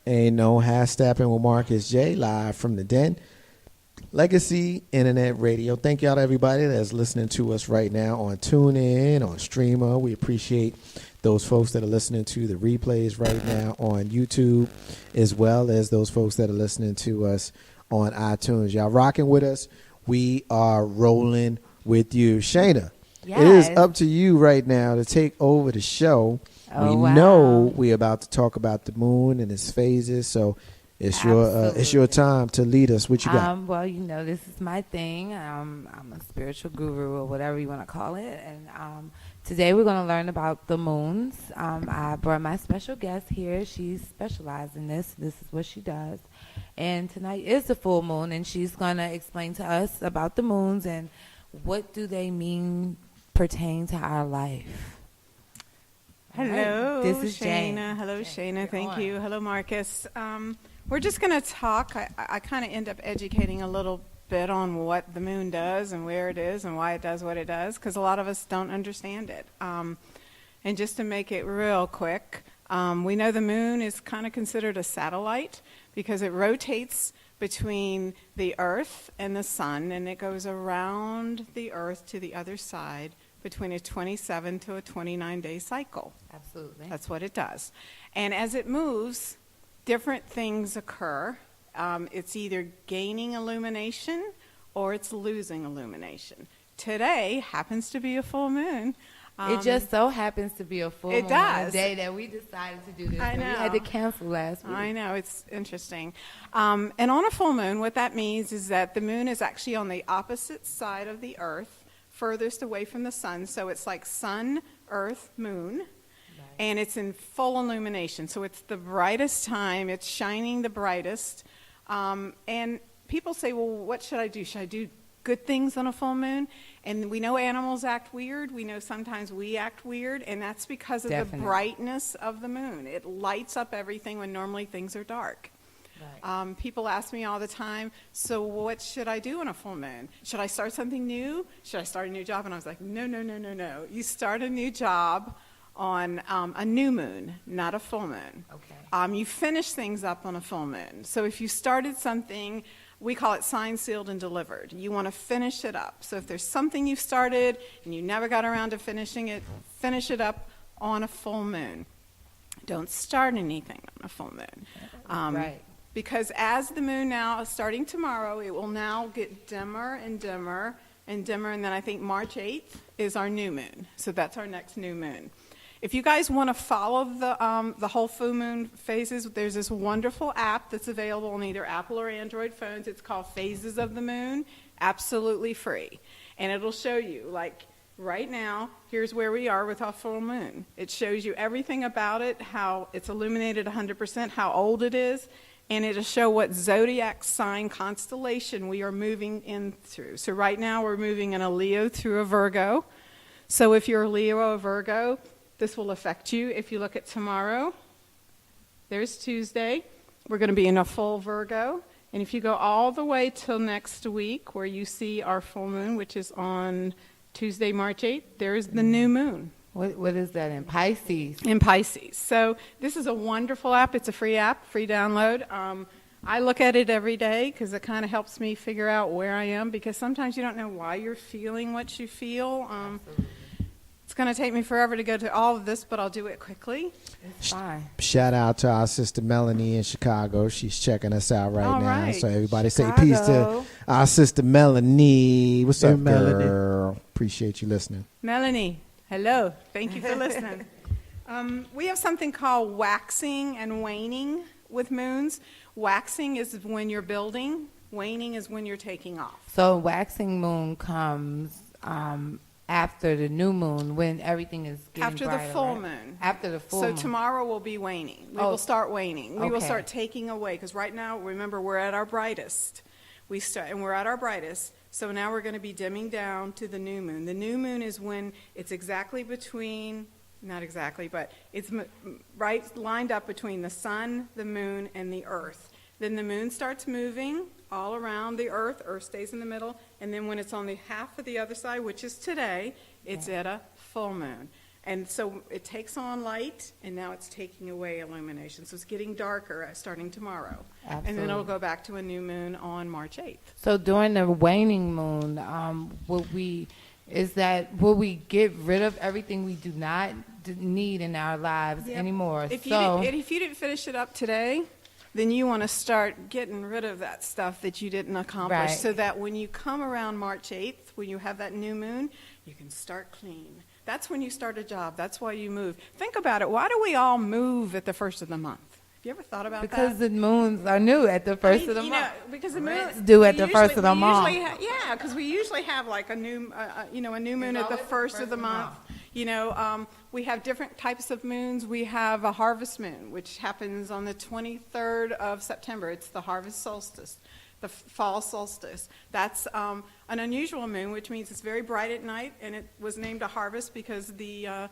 Ain't no Steppin with Marcus J, live from the Den. Legacy Internet Radio. Thank y'all to everybody that's listening to us right now on TuneIn, on Streamer. We appreciate those folks that are listening to the replays right now on YouTube, as well as those folks that are listening to us on iTunes. Y'all rocking with us. We are rolling with you. Shayna, Yes. It is up to you right now to take over the show. Oh, we wow. know we're about to talk about the moon and its phases, so it's your time to lead us. What you got? Well, this is my thing. I'm a spiritual guru or whatever you want to call it. And today we're going to learn about the moons. I brought my special guest here. She's specialized in this. This is what she does. And tonight is the full moon, and she's going to explain to us about the moons and what do they mean pertain to our life. Hello, This is Shayna. Jane. Hello, Shayna. Thank on. you. Hello, Marcus. We're just going to talk. I kind of end up educating a little bit on what the moon does and where it is and why it does what it does, because a lot of us don't understand it. And just to make it real quick, we know the moon is kind of considered a satellite because it rotates between the Earth and the sun, and it goes around the Earth to the other side between a 27 to a 29-day cycle. Absolutely. That's what it does. And as it moves, different things occur. It's either gaining illumination or it's losing illumination. Today happens to be a full moon. It just so happens to be a full moon on the day that we decided to do this. I know. We had to cancel last week. I know, it's interesting. And on a full moon, what that means is that the moon is actually on the opposite side of the Earth, furthest away from the sun. So it's like sun, Earth, moon. Right. And it's in full illumination. So it's the brightest time. It's shining the brightest. And people say, well, what should I do? Should I do good things on a full moon? And we know animals act weird. We know sometimes we act weird. And that's because of the brightness of the moon. It lights up everything when normally things are dark. Right. People ask me all the time, so what should I do on a full moon? Should I start something new? Should I start a new job? And I was like, no. You start a new job on a new moon, not a full moon. Okay. You finish things up on a full moon. So if you started something, we call it signed, sealed, and delivered. You want to finish it up. So if there's something you've started and you never got around to finishing it, finish it up on a full moon. Don't start anything on a full moon. Right. Because as the moon now, starting tomorrow, it will now get dimmer and dimmer and dimmer, and then I think March 8th is our new moon. So that's our next new moon. If you guys want to follow the whole full moon phases, there's this wonderful app that's available on either Apple or Android phones. It's called Phases of the Moon, absolutely free. And it'll show you, like right now, here's where we are with our full moon. It shows you everything about it, how it's illuminated 100%, how old it is, and it'll show what zodiac sign constellation we are moving in through. So right now we're moving in a Leo through a Virgo. So if you're a Leo or a Virgo, this will affect you. If you look at tomorrow, there's Tuesday. We're going to be in a full Virgo. And if you go all the way till next week where you see our full moon, which is on Tuesday, March 8th, there's the new moon. What is that in Pisces? In Pisces. So this is a wonderful app. It's a free app, free download. I look at it every day because it kind of helps me figure out where I am, because sometimes you don't know why you're feeling what you feel. It's going to take me forever to go to all of this, but I'll do it quickly. It's fine. Shout out to our sister Melanie in Chicago. She's checking us out right All now. right. So everybody Chicago. say peace to our sister Melanie. What's Hey, up, Melanie. girl? Appreciate you listening. Melanie, hello. Thank you for listening. We have something called waxing and waning with moons. Waxing is when you're building. Waning is when you're taking off. So waxing moon comes after the new moon, when everything is getting After brighter, the full right? moon. After the full moon. So tomorrow will be waning. We will start waning. We will start taking away, because right now, remember, we're at our brightest. We're at our brightest. So now we're going to be dimming down to the new moon. The new moon is when it's exactly between, not exactly, but it's right lined up between the sun, the moon, and the earth. Then the moon starts moving all around the earth. Earth stays in the middle. And then when it's on the half of the other side, which is today, it's at a full moon. And so it takes on light, and now it's taking away illumination. So it's getting darker starting tomorrow. Absolutely. And then it'll go back to a new moon on March 8th. So during the waning moon, will we get rid of everything we do not need in our lives anymore? If you didn't finish it up today, then you want to start getting rid of that stuff that you didn't accomplish, Right. so that when you come around March 8th, when you have that new moon, you can start clean. That's when you start a job. That's why you move. Think about it. Why do we all move at the first of the month? Have you ever thought about that? Because the moons are new at the first of the month. Because the Rents moon due at the first of the month. Because we usually have like a new moon at the first of the month. We have different types of moons. We have a harvest moon, which happens on the 23rd of September. It's the harvest solstice, the fall solstice. That's an unusual moon, which means it's very bright at night, and it was named a harvest because the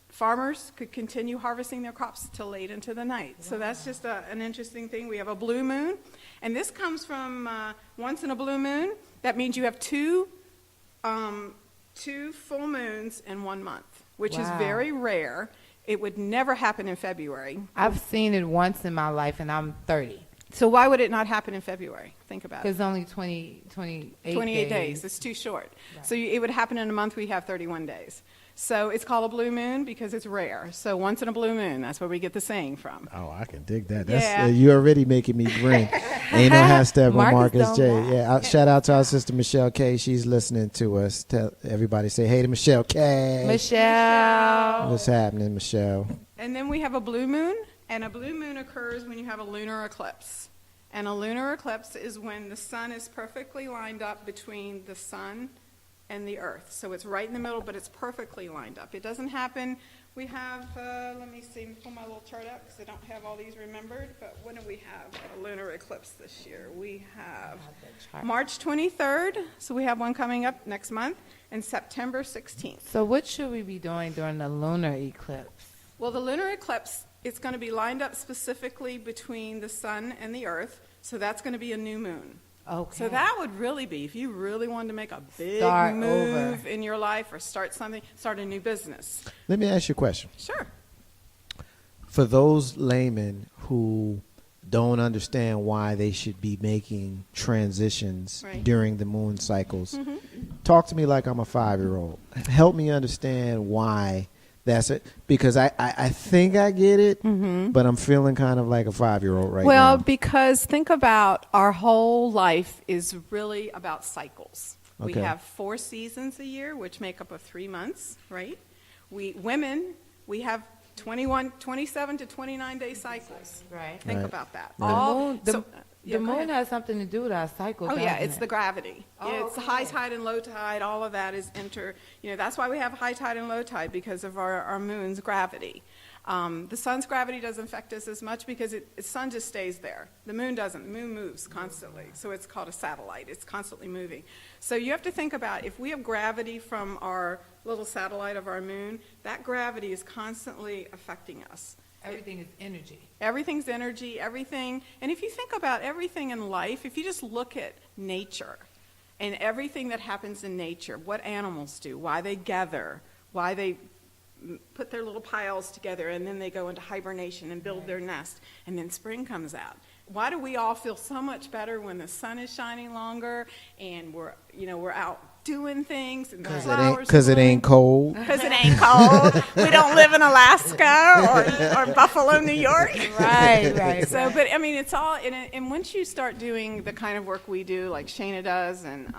farmers could continue harvesting their crops till late into the night. Wow. So that's just an interesting thing. We have a blue moon, and this comes from once in a blue moon. That means you have two full moons in 1 month, which is very rare. It would never happen in February. I've seen it once in my life, and I'm 30. So why would it not happen in February? Think about it. Because only 28 days. It's too short. Right. So it would happen in a month. We have 31 days. So it's called a blue moon because it's rare. So once in a blue moon, that's where we get the saying from. Oh, I can dig that. That's you're already making me grin. Ain't no hashtag with Marcus J. Yeah, shout out to our sister Michelle K. She's listening to us. Tell everybody, say hey to Michelle K. Michelle. What's happening, Michelle? And then we have a blue moon, and a blue moon occurs when you have a lunar eclipse. And a lunar eclipse is when the sun is perfectly lined up between the sun and the earth. So it's right in the middle, but it's perfectly lined up. It doesn't happen. We have, let me see, pull my little chart out because I don't have all these remembered, but when do we have a lunar eclipse this year? We have March 23rd, so we have one coming up next month, and September 16th. So what should we be doing during the lunar eclipse? Well, the lunar eclipse, it's going to be lined up specifically between the sun and the earth, so that's going to be a new moon. Okay. So that would really be, if you really wanted to make a big move in your life or start a new business. Let me ask you a question. Sure. For those laymen who don't understand why they should be making transitions during the moon cycles, talk to me like I'm a 5-year-old. Help me understand why that's it, because I think I get it, but I'm feeling kind of like a 5-year-old right now. Well, because think about our whole life is really about cycles. Okay. We have 4 seasons a year, which make up of 3 months, right? Women, we have 27 to 29-day cycles. Right. Think about that. Right. The moon has something to do with our cycle. Oh, yeah, it's the gravity. It's the high tide and low tide. All of that is that's why we have high tide and low tide, because of our moon's gravity. The sun's gravity doesn't affect us as much because the sun just stays there. The moon doesn't. The moon moves constantly. So it's called a satellite. It's constantly moving. So you have to think about, if we have gravity from our little satellite of our moon, that gravity is constantly affecting us. Everything is energy. Everything's energy, everything. And if you think about everything in life, if you just look at nature and everything that happens in nature, what animals do, why they gather, why they put their little piles together, and then they go into hibernation and build their nest, and then spring comes out. Why do we all feel so much better when the sun is shining longer and we're out doing things and the flowers? Because it ain't cold. Because it ain't cold. We don't live in Alaska or Buffalo, New York. Right. So, but I mean, it's all and once you start doing the kind of work we do, like Shana does and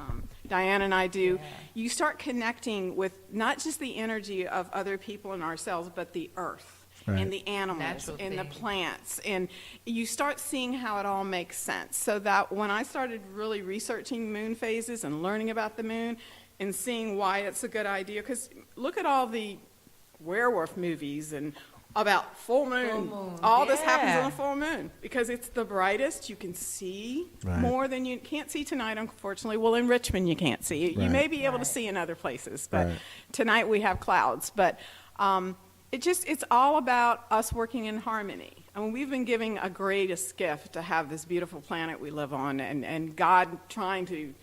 Diane and I do, you start connecting with not just the energy of other people and ourselves, but the earth. Right. And the animals and the plants, and you start seeing how it all makes sense. So that when I started really researching moon phases and learning about the moon and seeing why it's a good idea, because look at all the werewolf movies and about full moon. All this happens on a full moon because it's the brightest. You can see more than you can't see tonight, unfortunately. Well, in Richmond you can't see. You may be able to see in other places, but tonight we have clouds. But it's all about us working in harmony. I mean, we've been giving a greatest gift to have this beautiful planet we live on, and God trying to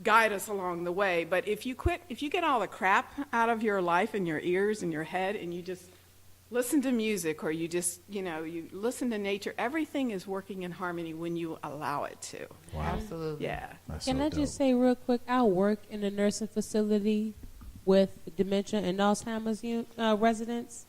guide us along the way. But if you get all the crap out of your life and your ears and your head, and you just listen to music, or you just, you listen to nature, everything is working in harmony when you allow it to. Wow. Absolutely. Yeah. Can I just say real quick, I work in a nursing facility with dementia and Alzheimer's residents,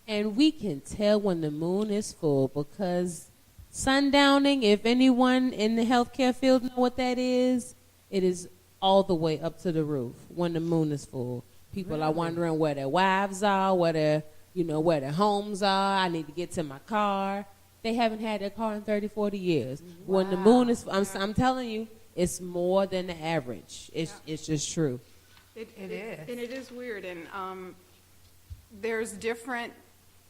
and we can tell when the moon is full, because sundowning, if anyone in the healthcare field know what that is, it is all the way up to the roof when the moon is full. People are wondering where their wives are, where their homes are. I need to get to my car. They haven't had their car in 30, 40 years. Wow. When the moon is, I'm telling you, it's more than the average. It's just true. It is. And it is weird. And there's different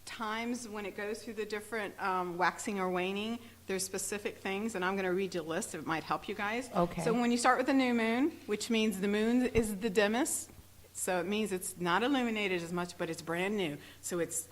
times when it goes through the different waxing or waning. There's specific things, and I'm going to read you a list. It might help you guys. Okay. So when you start with the new moon, which means the moon is the dimmest, so it means it's not illuminated as much, but it's brand new. So it's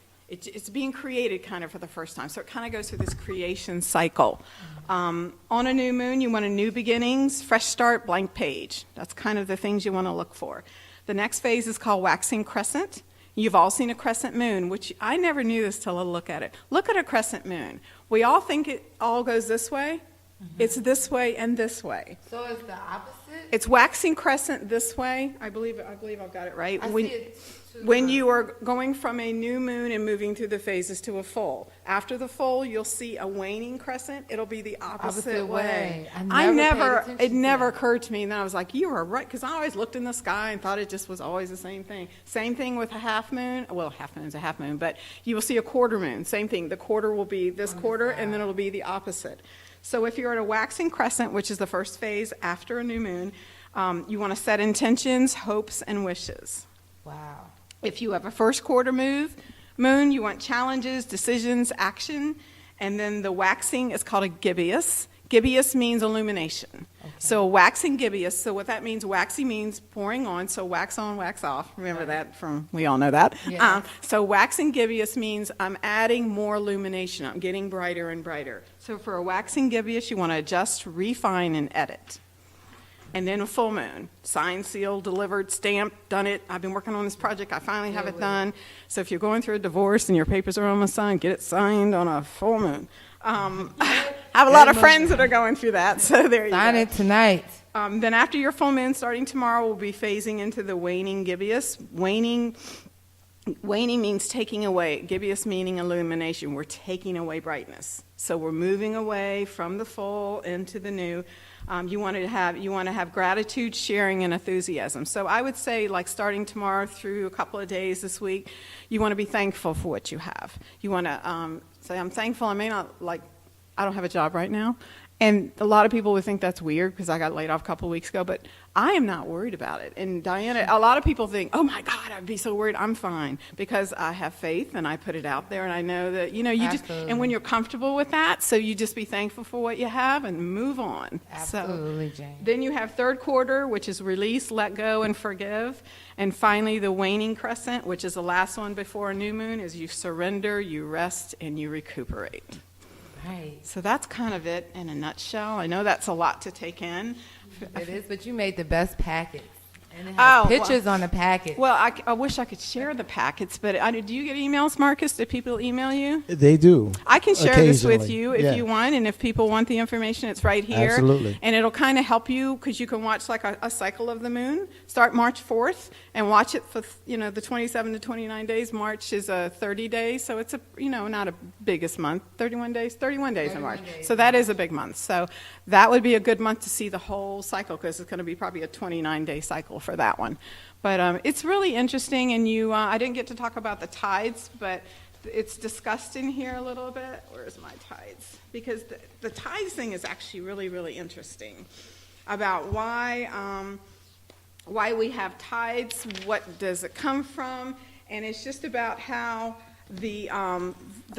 being created kind of for the first time. So it kind of goes through this creation cycle. On a new moon, you want a new beginnings, fresh start, blank page. That's kind of the things you want to look for. The next phase is called waxing crescent. You've all seen a crescent moon, which I never knew this till I look at it. Look at a crescent moon. We all think it all goes this way. Mm-hmm. It's this way and this way. So it's the opposite? It's waxing crescent this way. I believe I've got it right. I see it When you are going from a new moon and moving through the phases to a full. After the full, you'll see a waning crescent. It'll be the opposite way. It never occurred to me. And then I was like, you are right, because I always looked in the sky and thought it just was always the same thing. Same thing with a half moon. Well, half moon is a half moon, but you will see a quarter moon. Same thing. The quarter will be this quarter, and then it'll be the opposite. So if you're at a waxing crescent, which is the first phase after a new moon, you want to set intentions, hopes, and wishes. Wow. If you have a first quarter moon, you want challenges, decisions, action. And then the waxing is called a gibbous. Gibbous means illumination. Okay. So waxing gibbous, so what that means, waxy means pouring on, so wax on, wax off. Remember that we all know that. Yes. So waxing gibbous means I'm adding more illumination. I'm getting brighter and brighter. So for a waxing gibbous, you want to adjust, refine, and edit. And then a full moon, signed, sealed, delivered, stamped, done it. I've been working on this project. I finally have it done. So if you're going through a divorce and your papers are almost signed, get it signed on a full moon. I have a lot of friends that are going through that, so there you go. Sign it tonight. Then after your full moon, starting tomorrow, we'll be phasing into the waning gibbous. Waning means taking away. Gibbous meaning illumination. We're taking away brightness. So we're moving away from the full into the new. You want to have gratitude, sharing, and enthusiasm. So I would say, like, starting tomorrow through a couple of days this week, you want to be thankful for what you have. You want to say, I'm thankful. I don't have a job right now. And a lot of people would think that's weird because I got laid off a couple of weeks ago, but I am not worried about it. And Diana, a lot of people think, oh my God, I'd be so worried. I'm fine because I have faith and I put it out there and I know that, and when you're comfortable with that, so you just be thankful for what you have and move on. Absolutely, so, Jane. Then you have third quarter, which is release, let go, and forgive. And finally, the waning crescent, which is the last one before a new moon, is you surrender, you rest, and you recuperate. Right. So that's kind of it in a nutshell. I know that's a lot to take in. It is, but you made the best packets. And it has pictures on the packet. Well, I wish I could share the packets, but do you get emails, Marcus? Do people email you? They do. I can share this with you if you want, and if people want the information, it's right here. Absolutely. And it'll kind of help you because you can watch like a cycle of the moon. Start March 4th and watch it for the 27 to 29 days. March is 30 days, so it's not a biggest month. 31 days in March. So that is a big month. So that would be a good month to see the whole cycle because it's going to be probably a 29-day cycle for that one. But it's really interesting, and I didn't get to talk about the tides, but it's discussed in here a little bit. Where's my tides? Because the tides thing is actually really, really interesting about why we have tides, what does it come from, and it's just about how the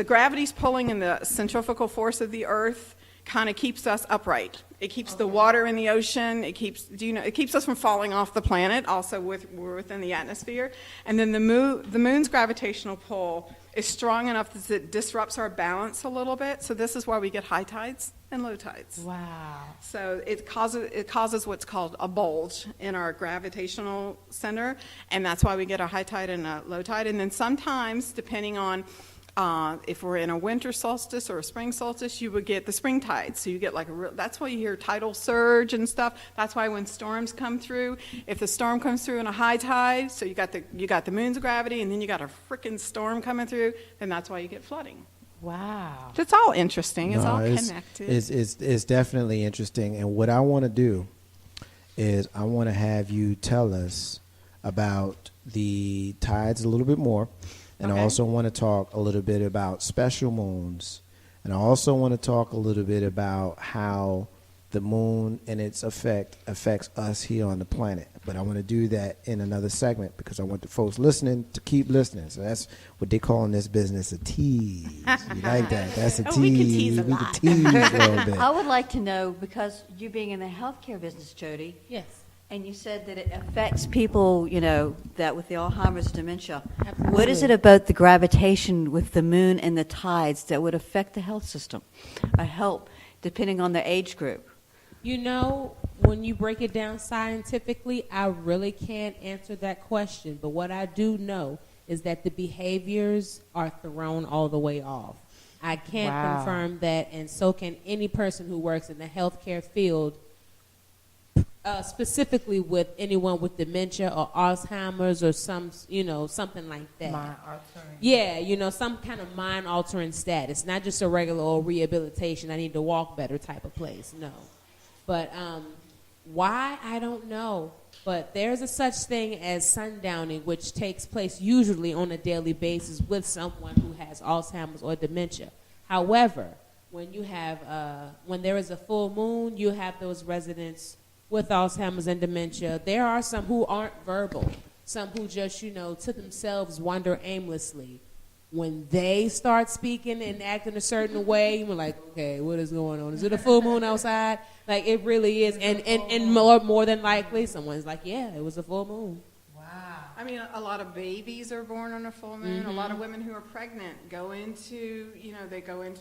gravity's pulling and the centrifugal force of the Earth kind of keeps us upright. It keeps the water in the ocean. It keeps us from falling off the planet. Also, we're within the atmosphere. And then the moon's gravitational pull is strong enough that it disrupts our balance a little bit. So this is why we get high tides and low tides. Wow. So it causes what's called a bulge in our gravitational center, and that's why we get a high tide and a low tide. And then sometimes, depending on if we're in a winter solstice or a spring solstice, you would get the spring tide. So you get like that's why you hear tidal surge and stuff. That's why when storms come through, if the storm comes through in a high tide, so you got the moon's gravity, and then you got a freaking storm coming through, then that's why you get flooding. Wow. It's all interesting. It's all connected. It's definitely interesting. And what I want to do is I want to have you tell us about the tides a little bit more. And I also want to talk a little bit about special moons. And I also want to talk a little bit about how the moon and its effect affects us here on the planet. But I want to do that in another segment because I want the folks listening to keep listening. So that's what they call in this business a tease. You like that? That's a tease. We can tease a lot. Tease a little bit. I would like to know, because you being in the healthcare business, Jody, Yes. and you said that it affects people, that with the Alzheimer's dementia. Absolutely. What is it about the gravitation with the moon and the tides that would affect the health system or help, depending on their age group? When you break it down scientifically, I really can't answer that question. But what I do know is that the behaviors are thrown all the way off. I can't confirm that, and so can any person who works in the healthcare field, specifically with anyone with dementia or Alzheimer's or something like that. Mind-altering. Yeah, some kind of mind-altering status, not just a regular old rehabilitation, I need to walk better type of place, no. But why, I don't know. But there's a such thing as sundowning, which takes place usually on a daily basis with someone who has Alzheimer's or dementia. However, when there is a full moon, you have those residents with Alzheimer's and dementia. There are some who aren't verbal, some who just, to themselves wander aimlessly. When they start speaking and acting a certain way, you're like, okay, what is going on? Is it a full moon outside? Like, it really is. And more than likely, someone's like, yeah, it was a full moon. Wow. I mean, a lot of babies are born on a full moon. A lot of women who are pregnant go into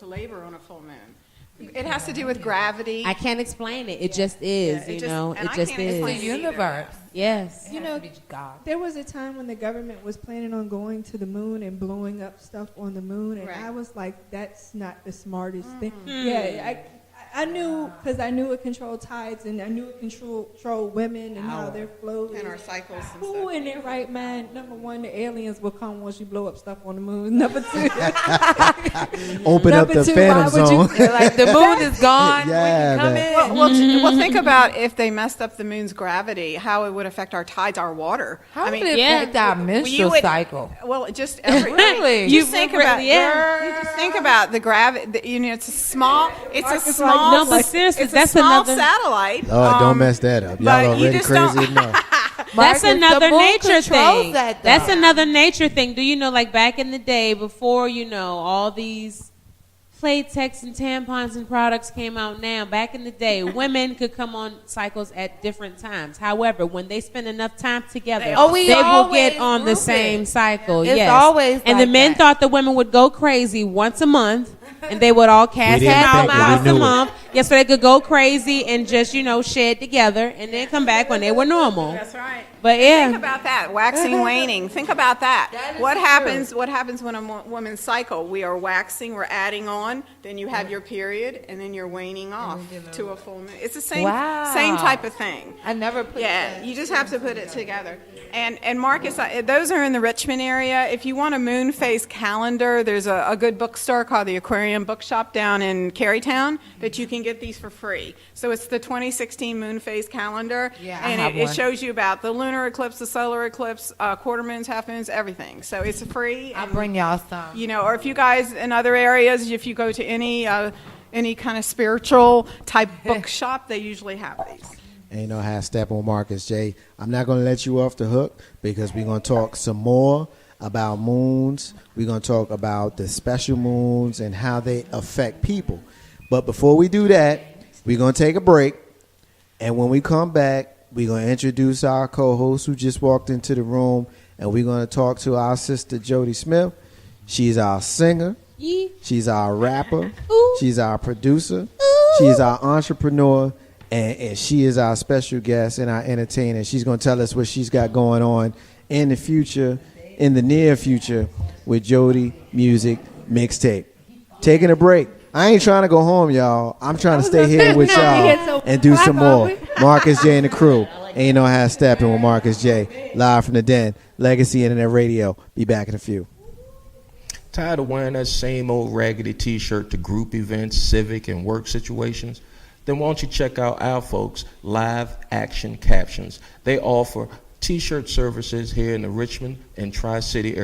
labor on a full moon. It has to do with gravity. I can't explain it. It just is, Yeah, it I just can't is. explain The it either. universe. Yes. It You has know, to be God. There was a time when the government was planning on going to the moon and blowing up stuff on the moon, and Right. I was like, that's not the smartest thing. Yeah, I knew, because I knew it controlled tides, and I knew it controlled women and how they're flowing. And our cycles and Who stuff. in their right mind? Number one, the aliens will come once you blow up stuff on the moon. Number two, Open up Number the two, phantom why would you- zone. They're like, the moon is gone. Yeah, we can come man. in. Well, think about if they messed up the moon's gravity, how it would affect our tides, our water. How I would mean, it yeah. affect our you menstrual would- cycle? Well, just every. Really? You You think really- about yeah. You just think about the gravity. It's a small. It's a Mark is small. like, No, but seriously, it's that's a small another. satellite. Oh, don't mess that up. Y'all but you already just crazy don't- enough. That's Marcus, the another moon nature controls thing. that, That's though. another nature thing. Do you know, like back in the day, before all these Playtex and tampons and products came out now, back in the day, women could come on cycles at different times. However, when they spend enough time together, they Oh, we will always get on the group same it. cycle. It's yes. always and like the men that. thought the women would go crazy once a month, and they would all cast didn't hats think it, we once knew a it. month. Yes, so they could go crazy and just shed together, and then come back when they were normal. That's right. But Think yeah, about that, waxing, waning. Think about that. That is What true. happens? What happens when a woman's cycle? We are waxing. We're adding on. Then you have your period, and then you're waning off to a full moon. It's the same type of thing. I never put Yeah, that. you just have to put it together. And Marcus, those are in the Richmond area. If you want a moon phase calendar, there's a good bookstore called the Aquarium Bookshop down in Carytown that you can get these for free. So it's the 2016 moon phase calendar, Yeah, I and have it one. shows you about the lunar eclipse, the solar eclipse, quarter moons, half moons, everything. So it's free. I'll and, bring y'all some. or if you guys in other areas, if you go to any kind of spiritual type bookshop, they usually have these. And you know how Steppin with Marcus J. I'm not going to let you off the hook because we're going to talk some more about moons. We're going to talk about the special moons and how they affect people. But before we do that, we're going to take a break. And when we come back, we're going to introduce our co-host who just walked into the room. And we're going to talk to our sister, Jody Smith. She's our singer. Yee. She's our rapper. Ooh. She's our producer. Ooh. She's our entrepreneur. And she is our special guest and our entertainer. She's going to tell us what she's got going on in the future, in the near future, with Jody Music Mixtape. Taking a break. I ain't trying to go home, y'all. I'm trying to stay here with y'all and do some more. Marcus J and the crew. Ain't no half stepping with Marcus J. Live from the Den. Legacy Internet Radio. Be back in a few. Tired of wearing that same old raggedy t-shirt to group events, civic, and work situations? Then why don't you check out our folks, Live Action Captions. They offer t-shirt services here in the Richmond and Tri-City area.